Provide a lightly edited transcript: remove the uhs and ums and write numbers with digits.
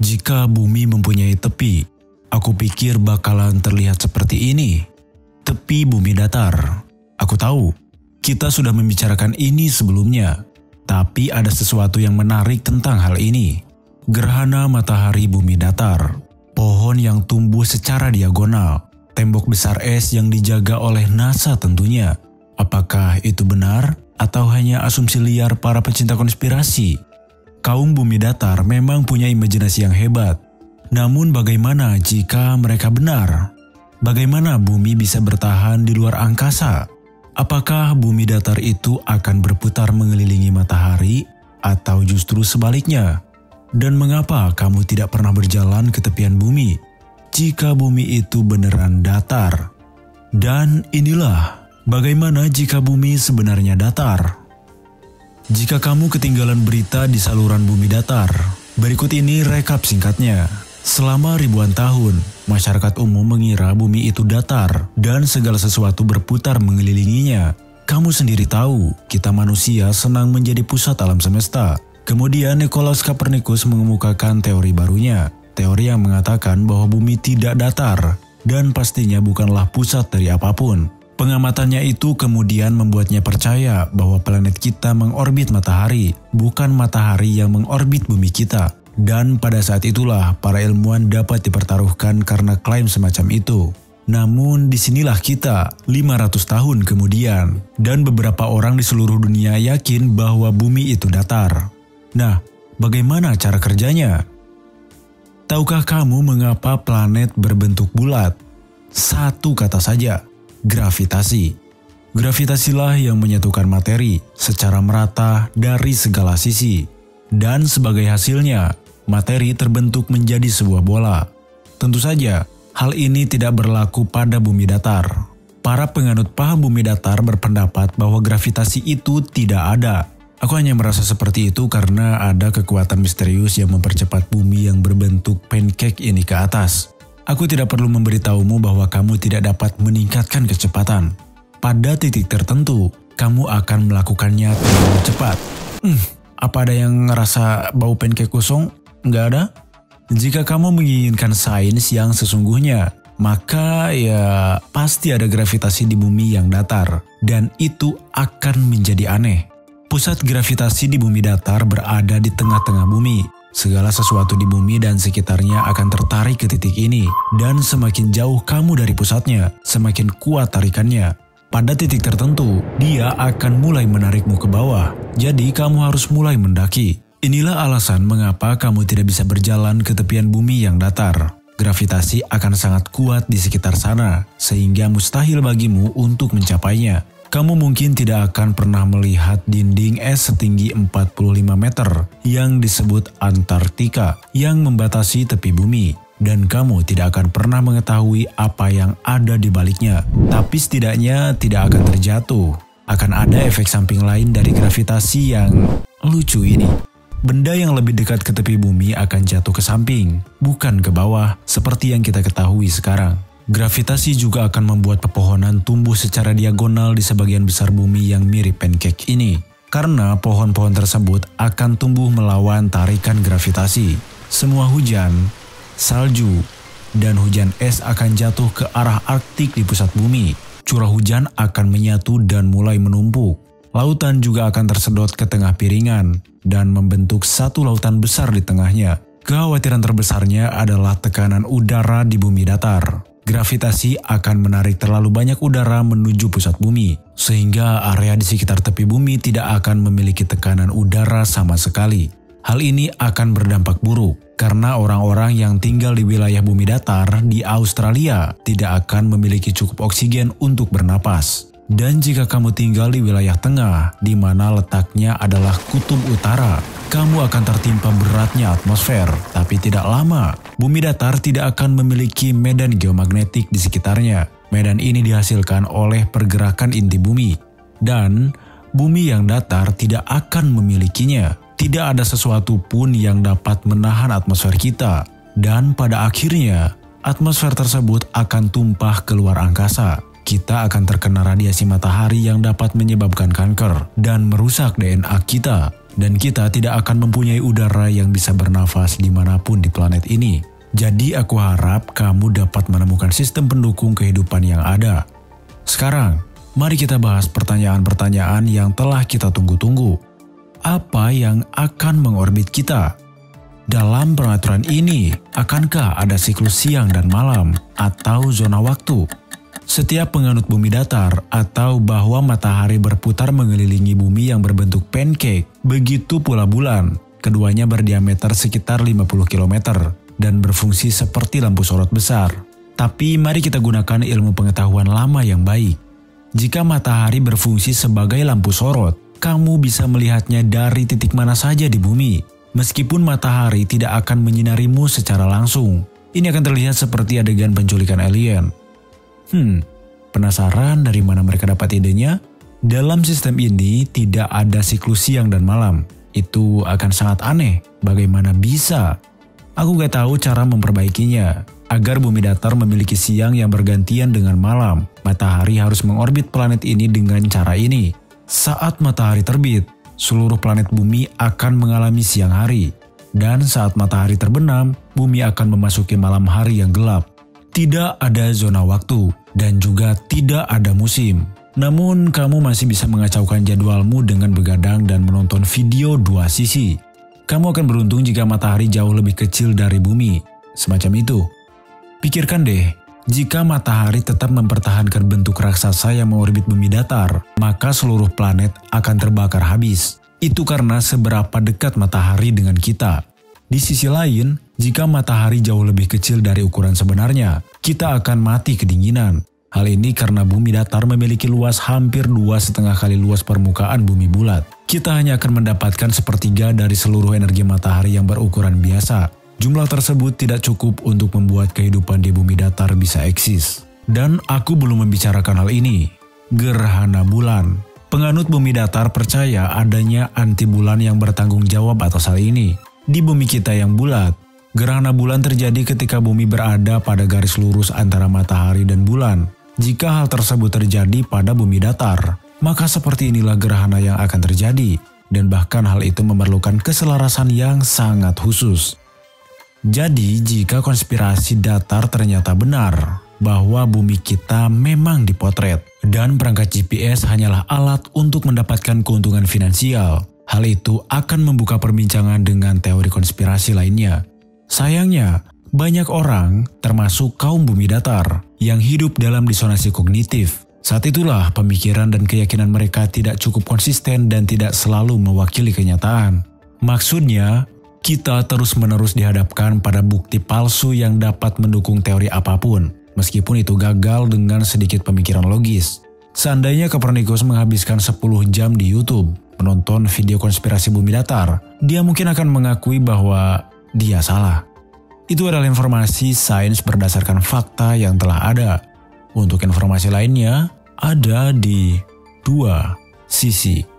Jika bumi mempunyai tepi, aku pikir bakalan terlihat seperti ini. Tepi bumi datar. Aku tahu, kita sudah membicarakan ini sebelumnya. Tapi ada sesuatu yang menarik tentang hal ini. Gerhana matahari bumi datar. Pohon yang tumbuh secara diagonal. Tembok besar es yang dijaga oleh NASA tentunya. Apakah itu benar atau hanya asumsi liar para pecinta konspirasi? Kaum bumi datar memang punya imajinasi yang hebat. Namun bagaimana jika mereka benar? Bagaimana bumi bisa bertahan di luar angkasa? Apakah bumi datar itu akan berputar mengelilingi matahari atau justru sebaliknya? Dan mengapa kamu tidak pernah berjalan ke tepian bumi jika bumi itu beneran datar? Dan inilah bagaimana jika bumi sebenarnya datar. Jika kamu ketinggalan berita di saluran bumi datar, berikut ini rekap singkatnya. Selama ribuan tahun, masyarakat umum mengira bumi itu datar dan segala sesuatu berputar mengelilinginya. Kamu sendiri tahu, kita manusia senang menjadi pusat alam semesta. Kemudian Nicolaus Copernicus mengemukakan teori barunya, teori yang mengatakan bahwa bumi tidak datar dan pastinya bukanlah pusat dari apapun. Pengamatannya itu kemudian membuatnya percaya bahwa planet kita mengorbit matahari, bukan matahari yang mengorbit bumi kita. Dan pada saat itulah para ilmuwan dapat dipertaruhkan karena klaim semacam itu. Namun disinilah kita 500 tahun kemudian, dan beberapa orang di seluruh dunia yakin bahwa bumi itu datar. Nah, bagaimana cara kerjanya? Tahukah kamu mengapa planet berbentuk bulat? Satu kata saja. Gravitasi. Gravitasilah yang menyatukan materi secara merata dari segala sisi. Dan sebagai hasilnya, materi terbentuk menjadi sebuah bola. Tentu saja, hal ini tidak berlaku pada bumi datar. Para penganut paham bumi datar berpendapat bahwa gravitasi itu tidak ada. Aku hanya merasa seperti itu karena ada kekuatan misterius yang mempercepat bumi yang berbentuk pancake ini ke atas. Aku tidak perlu memberitahumu bahwa kamu tidak dapat meningkatkan kecepatan. Pada titik tertentu, kamu akan melakukannya terlalu cepat. Apa ada yang ngerasa bau pancake kosong? Nggak ada? Jika kamu menginginkan sains yang sesungguhnya, maka ya pasti ada gravitasi di bumi yang datar. Dan itu akan menjadi aneh. Pusat gravitasi di bumi datar berada di tengah-tengah bumi. Segala sesuatu di bumi dan sekitarnya akan tertarik ke titik ini. Dan semakin jauh kamu dari pusatnya, semakin kuat tarikannya. Pada titik tertentu, dia akan mulai menarikmu ke bawah. Jadi kamu harus mulai mendaki. Inilah alasan mengapa kamu tidak bisa berjalan ke tepian bumi yang datar. Gravitasi akan sangat kuat di sekitar sana, sehingga mustahil bagimu untuk mencapainya. Kamu mungkin tidak akan pernah melihat dinding es setinggi 45 meter yang disebut Antartika yang membatasi tepi bumi. Dan kamu tidak akan pernah mengetahui apa yang ada di baliknya. Tapi setidaknya tidak akan terjatuh. Akan ada efek samping lain dari gravitasi yang lucu ini. Benda yang lebih dekat ke tepi bumi akan jatuh ke samping, bukan ke bawah seperti yang kita ketahui sekarang. Gravitasi juga akan membuat pepohonan tumbuh secara diagonal di sebagian besar bumi yang mirip pancake ini. Karena pohon-pohon tersebut akan tumbuh melawan tarikan gravitasi. Semua hujan, salju, dan hujan es akan jatuh ke arah Arktik di pusat bumi. Curah hujan akan menyatu dan mulai menumpuk. Lautan juga akan tersedot ke tengah piringan dan membentuk satu lautan besar di tengahnya. Kekhawatiran terbesarnya adalah tekanan udara di bumi datar. Gravitasi akan menarik terlalu banyak udara menuju pusat bumi, sehingga area di sekitar tepi bumi tidak akan memiliki tekanan udara sama sekali. Hal ini akan berdampak buruk, karena orang-orang yang tinggal di wilayah bumi datar di Australia tidak akan memiliki cukup oksigen untuk bernapas. Dan jika kamu tinggal di wilayah tengah, di mana letaknya adalah kutub utara, kamu akan tertimpa beratnya atmosfer. Tapi tidak lama, bumi datar tidak akan memiliki medan geomagnetik di sekitarnya. Medan ini dihasilkan oleh pergerakan inti bumi. Dan bumi yang datar tidak akan memilikinya. Tidak ada sesuatu pun yang dapat menahan atmosfer kita. Dan pada akhirnya, atmosfer tersebut akan tumpah keluar angkasa. Kita akan terkena radiasi matahari yang dapat menyebabkan kanker dan merusak DNA kita. dan kita tidak akan mempunyai udara yang bisa bernafas dimanapun di planet ini. Jadi aku harap kamu dapat menemukan sistem pendukung kehidupan yang ada. Sekarang, mari kita bahas pertanyaan-pertanyaan yang telah kita tunggu-tunggu. Apa yang akan mengorbit kita? Dalam peraturan ini, akankah ada siklus siang dan malam atau zona waktu? Setiap penganut bumi datar atau bahwa matahari berputar mengelilingi bumi yang berbentuk pancake, begitu pula bulan. Keduanya berdiameter sekitar 50 km dan berfungsi seperti lampu sorot besar. Tapi mari kita gunakan ilmu pengetahuan lama yang baik. Jika matahari berfungsi sebagai lampu sorot, kamu bisa melihatnya dari titik mana saja di bumi. Meskipun matahari tidak akan menyinarimu secara langsung, ini akan terlihat seperti adegan penculikan alien. Penasaran dari mana mereka dapat idenya? Dalam sistem ini tidak ada siklus siang dan malam. Itu akan sangat aneh. Bagaimana bisa? Aku gak tahu cara memperbaikinya. Agar bumi datar memiliki siang yang bergantian dengan malam, matahari harus mengorbit planet ini dengan cara ini. Saat matahari terbit, seluruh planet bumi akan mengalami siang hari. Dan saat matahari terbenam, bumi akan memasuki malam hari yang gelap. Tidak ada zona waktu, dan juga tidak ada musim. Namun, kamu masih bisa mengacaukan jadwalmu dengan begadang dan menonton video dua sisi. Kamu akan beruntung jika matahari jauh lebih kecil dari bumi. Semacam itu. Pikirkan deh, jika matahari tetap mempertahankan bentuk raksasa yang mengorbit bumi datar, maka seluruh planet akan terbakar habis. Itu karena seberapa dekat matahari dengan kita. Di sisi lain, jika matahari jauh lebih kecil dari ukuran sebenarnya, kita akan mati kedinginan. Hal ini karena bumi datar memiliki luas hampir 2,5 kali luas permukaan bumi bulat. Kita hanya akan mendapatkan sepertiga dari seluruh energi matahari yang berukuran biasa. Jumlah tersebut tidak cukup untuk membuat kehidupan di bumi datar bisa eksis. Dan aku belum membicarakan hal ini. Gerhana bulan. Penganut bumi datar percaya adanya anti bulan yang bertanggung jawab atas hal ini. Di bumi kita yang bulat, gerhana bulan terjadi ketika bumi berada pada garis lurus antara matahari dan bulan. Jika hal tersebut terjadi pada bumi datar, maka seperti inilah gerhana yang akan terjadi, dan bahkan hal itu memerlukan keselarasan yang sangat khusus. Jadi, jika konspirasi datar ternyata benar, bahwa bumi kita memang dipotret, dan perangkat GPS hanyalah alat untuk mendapatkan keuntungan finansial, hal itu akan membuka perbincangan dengan teori konspirasi lainnya. Sayangnya, banyak orang, termasuk kaum bumi datar, yang hidup dalam disonansi kognitif. Saat itulah pemikiran dan keyakinan mereka tidak cukup konsisten dan tidak selalu mewakili kenyataan. Maksudnya, kita terus-menerus dihadapkan pada bukti palsu yang dapat mendukung teori apapun, meskipun itu gagal dengan sedikit pemikiran logis. Seandainya Copernicus menghabiskan 10 jam di YouTube menonton video konspirasi bumi datar, dia mungkin akan mengakui bahwa dia salah. Itu adalah informasi sains berdasarkan fakta yang telah ada. Untuk informasi lainnya, ada di dua sisi.